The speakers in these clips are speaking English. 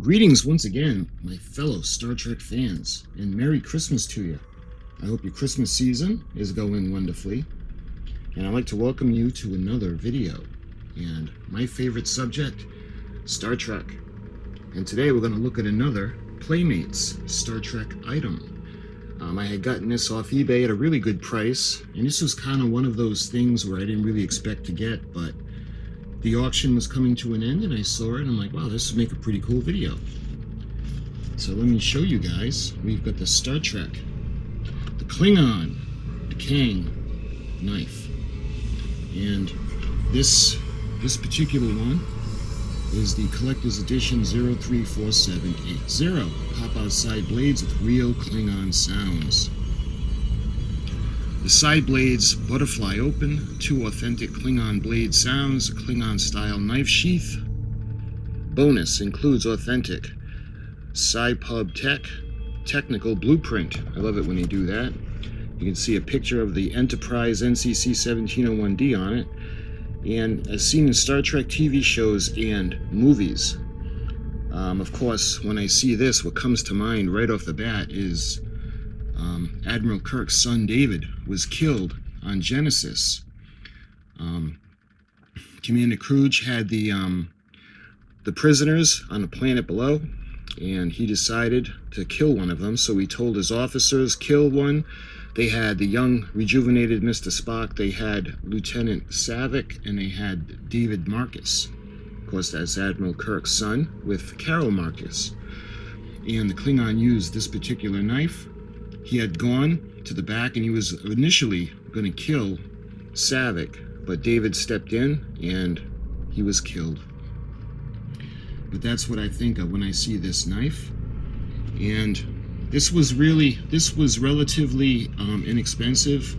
Greetings once again, my fellow Star Trek fans, and Merry Christmas to you. I hope your Christmas season is going wonderfully, and I'd like to welcome you to another video. And my favorite subject, Star Trek. And today we're going to look at another Playmates Star Trek item. I had gotten this off eBay at a really good price, and this was kind of one of those things where I didn't really expect to get, but the auction was coming to an end and I saw it and I'm like, wow, this would make a pretty cool video. So let me show you guys. We've got the Star Trek, the Klingon, the Tahg knife. And this particular one is the collector's edition 034780. Pop out side blades with real Klingon sounds. The side blades butterfly open, 2 authentic Klingon blade sounds, a Klingon style knife sheath. Bonus includes authentic Sci-Pub technical blueprint. I love it when they do that. You can see a picture of the Enterprise NCC 1701D on it. And as seen in Star Trek TV shows and movies, of course, when I see this, what comes to mind right off the bat is Admiral Kirk's son David was killed on Genesis. Commander Kruge had the prisoners on the planet below, and he decided to kill one of them. So he told his officers, kill one. They had the young, rejuvenated Mr. Spock. They had Lieutenant Savick, and they had David Marcus. Of course, that's Admiral Kirk's son with Carol Marcus. And the Klingon used this particular knife. He had gone to the back and he was initially going to kill Savick, but David stepped in and he was killed. But that's what I think of when I see this knife. And this was relatively inexpensive,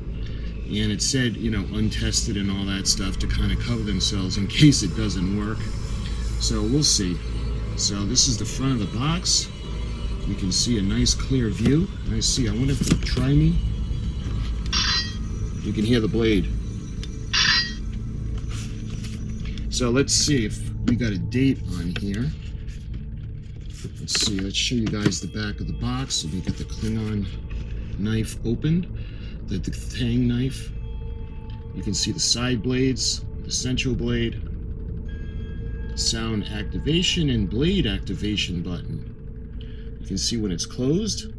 and it said, you know, untested and all that stuff to kind of cover themselves in case it doesn't work. So we'll see. So this is the front of the box. You can see a nice clear view. I wonder if it'll try me. You can hear the blade. So let's see if we got a date on here. Let's see, let's show you guys the back of the box. So we got the Klingon knife opened, the Tahg knife. You can see the side blades, the central blade, sound activation and blade activation button. You can see when it's closed,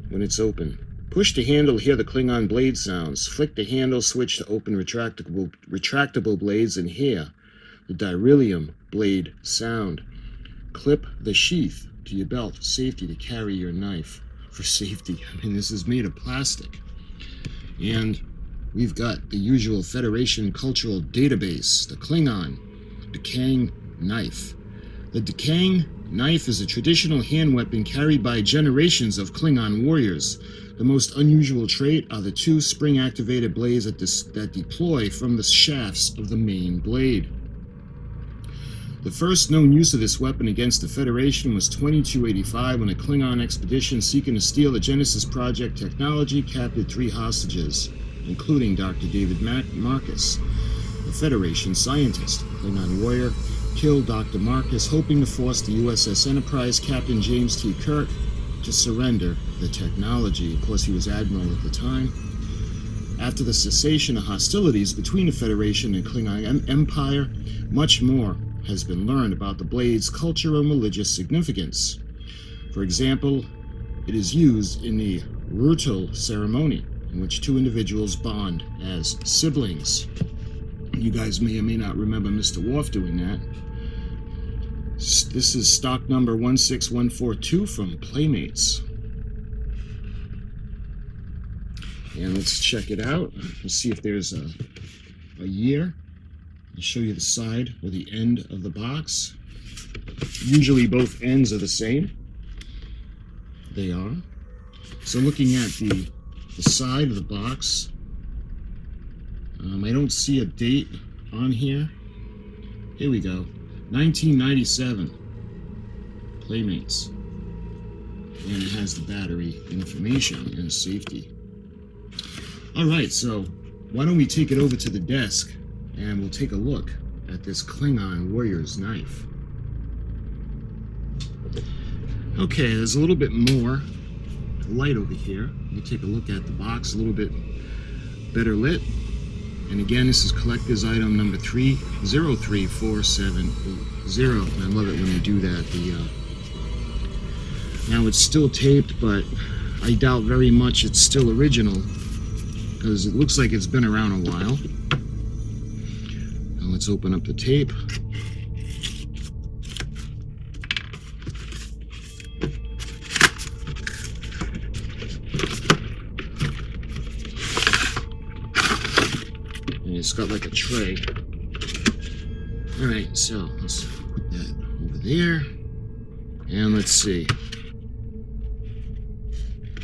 when it's open. Push the handle to hear the Klingon blade sounds. Flick the handle switch to open retractable blades and hear the beryllium blade sound. Clip the sheath to your belt, safety to carry your knife for safety. I mean, this is made of plastic. And we've got the usual Federation cultural database, the Klingon, the Tahg knife. The Tahg knife is a traditional hand weapon carried by generations of Klingon warriors. The most unusual trait are the 2 spring-activated blades that deploy from the shafts of the main blade. The first known use of this weapon against the Federation was 2285 when a Klingon expedition seeking to steal the Genesis Project technology captured 3 hostages, including Dr. David Marcus, a Federation scientist. The Klingon warrior killed Dr. Marcus, hoping to force the USS Enterprise Captain James T. Kirk to surrender the technology. Of course, he was admiral at the time. After the cessation of hostilities between the Federation and Klingon Empire, much more has been learned about the blade's cultural and religious significance. For example, it is used in the Rutal ceremony, in which 2 individuals bond as siblings. You guys may or may not remember Mr. Worf doing that. This is stock number 16142 from Playmates. And let's check it out. Let's see if there's a year. I'll show you the side or the end of the box. Usually both ends are the same. They are. So looking at the side of the box, I don't see a date on here. Here we go. 1997. Playmates. And it has the battery information and safety. Alright, so why don't we take it over to the desk and we'll take a look at this Klingon warrior's knife. Okay, there's a little bit more light over here. You take a look at the box, a little bit better lit. And again, this is collector's item number 303470. And I love it when they do that. Now it's still taped, but I doubt very much it's still original because it looks like it's been around a while. Now let's open up the tape. And it's got like a tray. All right, so let's put that over there. And let's see.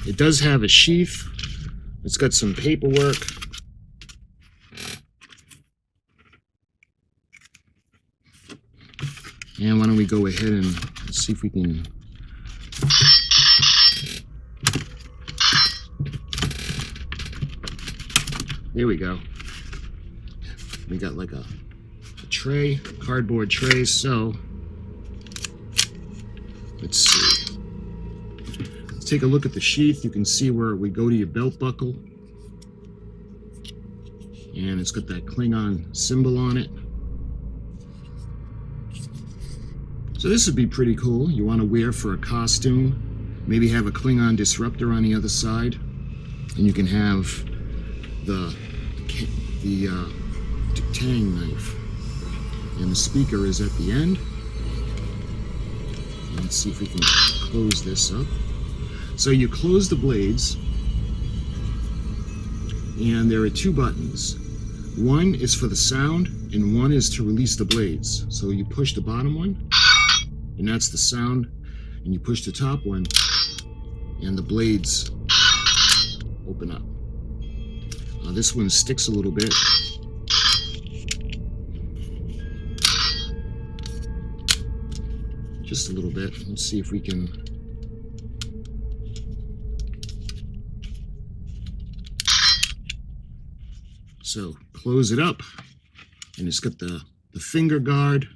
It does have a sheath. It's got some paperwork. And why don't we go ahead and see if we can... There we go. We got like a tray, cardboard tray, so let's see. Let's take a look at the sheath. You can see where we go to your belt buckle. And it's got that Klingon symbol on it. So this would be pretty cool. You want to wear for a costume. Maybe have a Klingon disruptor on the other side. And you can have the Tahg knife. And the speaker is at the end. Let's see if we can close this up. So you close the blades, and there are two buttons. One is for the sound, and one is to release the blades. So you push the bottom one, and that's the sound, and you push the top one, and the blades open up. This one sticks a little bit. Just a little bit. Let's see if we can... So close it up, and it's got the finger guard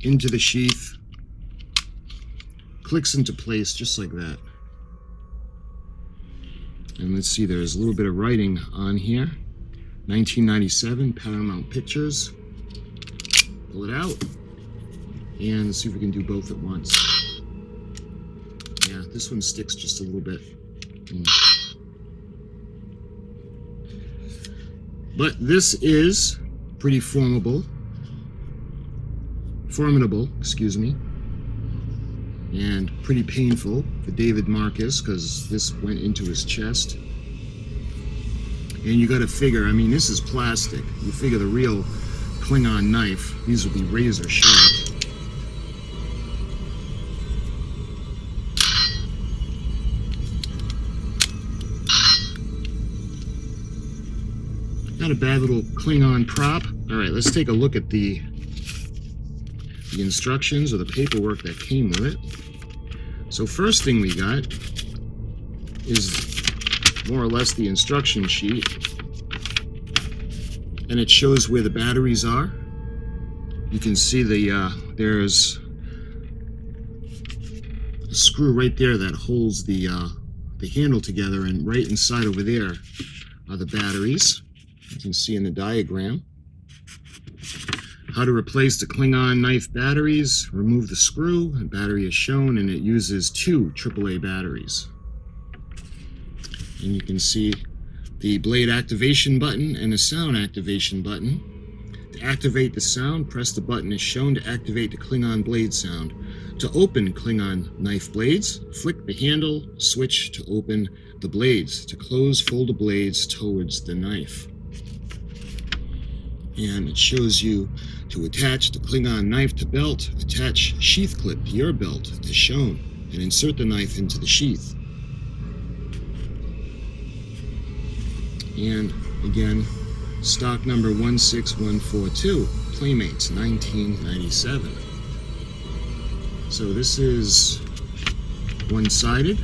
into the sheath, clicks into place just like that. And let's see, there's a little bit of writing on here. 1997, Paramount Pictures. Pull it out, and let's see if we can do both at once. Yeah, this one sticks just a little bit. But this is pretty formidable, excuse me, and pretty painful for David Marcus because this went into his chest. And you got to figure, I mean, this is plastic. You figure the real Klingon knife, these would be razor sharp. Not a bad little Klingon prop. All right, let's take a look at the instructions or the paperwork that came with it. So first thing we got is more or less the instruction sheet. And it shows where the batteries are. You can see there's a screw right there that holds the handle together, and right inside over there are the batteries. You can see in the diagram. How to replace the Klingon knife batteries. Remove the screw. The battery is shown, and it uses 2 AAA batteries. And you can see the blade activation button and the sound activation button. To activate the sound, press the button as shown to activate the Klingon blade sound. To open Klingon knife blades, flick the handle switch to open the blades. To close, fold the blades towards the knife. And it shows you to attach the Klingon knife to belt, attach sheath clip to your belt as shown, and insert the knife into the sheath. And again, stock number 16142, Playmates, 1997. So this is one-sided.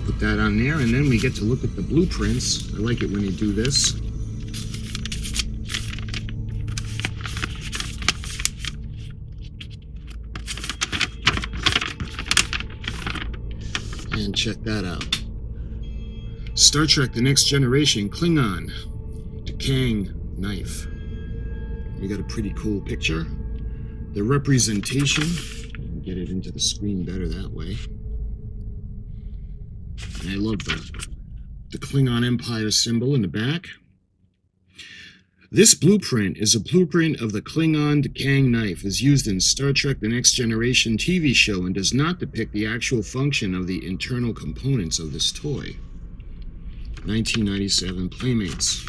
Put that on there, and then we get to look at the blueprints. I like it when you do this. And check that out. Star Trek The Next Generation Klingon Tahg knife. We got a pretty cool picture. The representation, get it into the screen better that way. And I love the Klingon Empire symbol in the back. This blueprint is a blueprint of the Klingon Tahg knife, is used in Star Trek The Next Generation TV show and does not depict the actual function of the internal components of this toy. 1997 Playmates.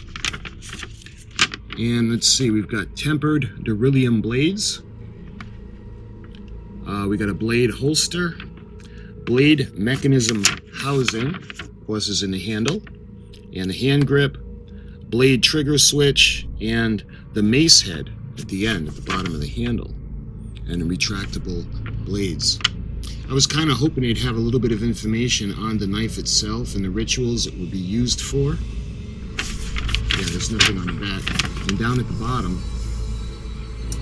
And let's see, we've got tempered beryllium blades. We got a blade holster. Blade mechanism housing, of course, is in the handle. And the hand grip. Blade trigger switch, and the mace head at the end, at the bottom of the handle, and the retractable blades. I was kind of hoping they'd have a little bit of information on the knife itself and the rituals it would be used for. Yeah, there's nothing on the back. And down at the bottom,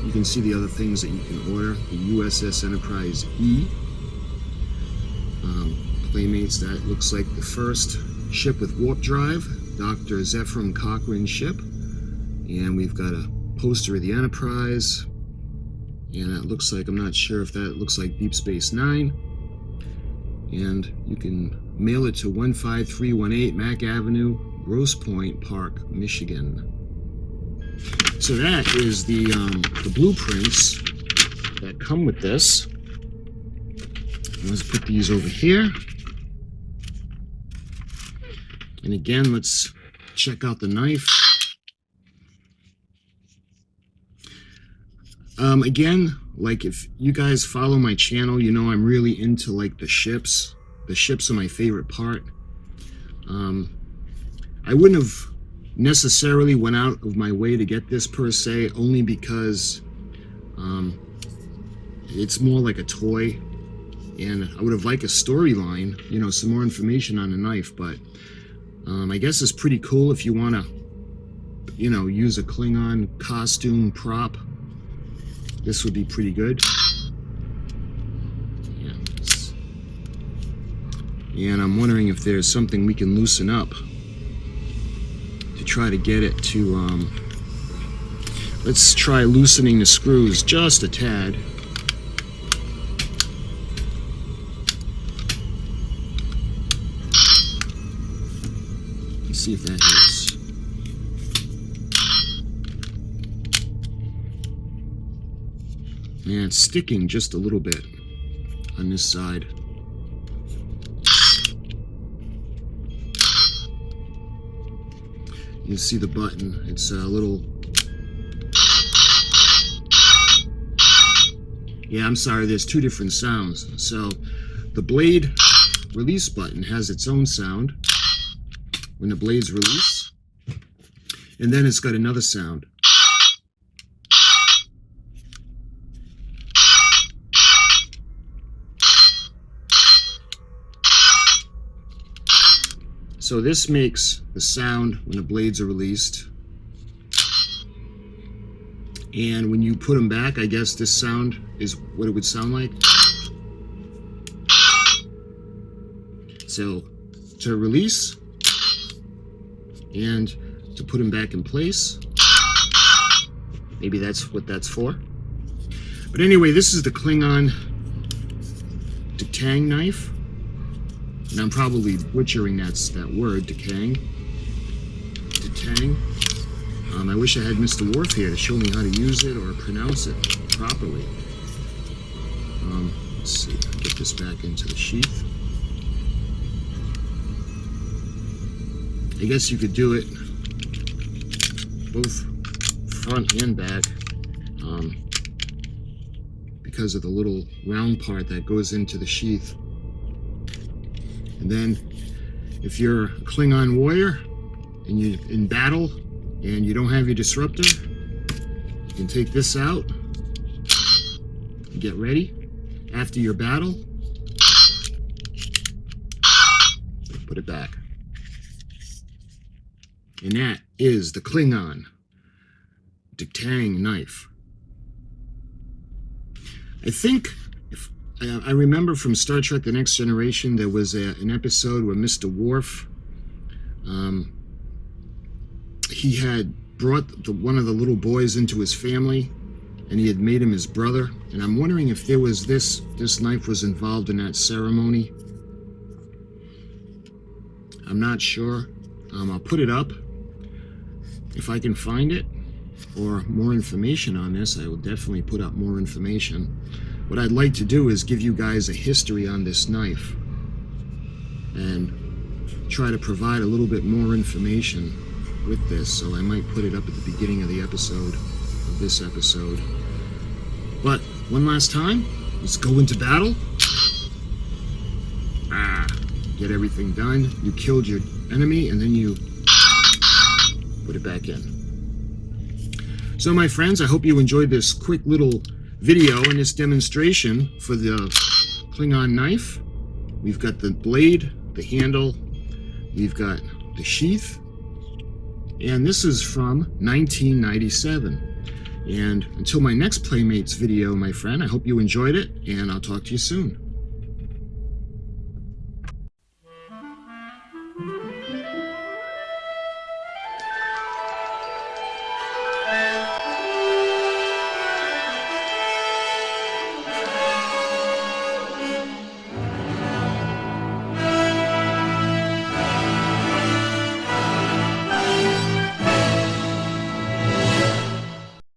you can see the other things that you can order. The USS Enterprise E. Playmates, that looks like the first ship with warp drive. Dr. Zephram Cochrane's ship. And we've got a poster of the Enterprise. And that looks like, I'm not sure if that looks like Deep Space Nine. And you can mail it to 15318 Mack Avenue, Grosse Pointe Park, Michigan. So that is the blueprints that come with this. Let's put these over here. And again, let's check out the knife. Again, like if you guys follow my channel, you know I'm really into like the ships. The ships are my favorite part. I wouldn't have necessarily went out of my way to get this per se, only because it's more like a toy. And I would have liked a storyline, you know, some more information on the knife, but I guess it's pretty cool if you want to, you know, use a Klingon costume prop. This would be pretty good. Yeah, and I'm wondering if there's something we can loosen up to try to get it to, let's try loosening the screws just a tad. See if that helps. And it's sticking just a little bit on this side. You see the button. It's a little... Yeah, I'm sorry, there's two different sounds. So the blade release button has its own sound when the blades release, and then it's got another sound. So this makes the sound when the blades are released, and when you put them back, I guess this sound is what it would sound like. So to release and to put them back in place. Maybe that's what that's for. But anyway, this is the Klingon Tahg knife. And I'm probably butchering that word, Tahg. I wish I had Mr. Worf here to show me how to use it or pronounce it properly. Let's see, get this back into the sheath. I guess you could do it both front and back because of the little round part that goes into the sheath. And then if you're a Klingon warrior and you're in battle and you don't have your disruptor, you can take this out and get ready. After your battle, put it back. And that is the Klingon Tahg knife. I think, I remember from Star Trek The Next Generation, there was an episode where Mr. Worf, he had brought one of the little boys into his family, and he had made him his brother. And I'm wondering if there was this knife was involved in that ceremony. I'm not sure. I'll put it up if I can find it, or more information on this. I will definitely put up more information. What I'd like to do is give you guys a history on this knife and try to provide a little bit more information with this. So I might put it up at the beginning of the episode, of this episode. But one last time, let's go into battle. Get everything done. You killed your enemy, and then you put it back in. So my friends, I hope you enjoyed this quick little video and this demonstration for the Klingon knife. We've got the blade, the handle, we've got the sheath, and this is from 1997. And until my next Playmates video, my friend, I hope you enjoyed it, and I'll talk to you soon.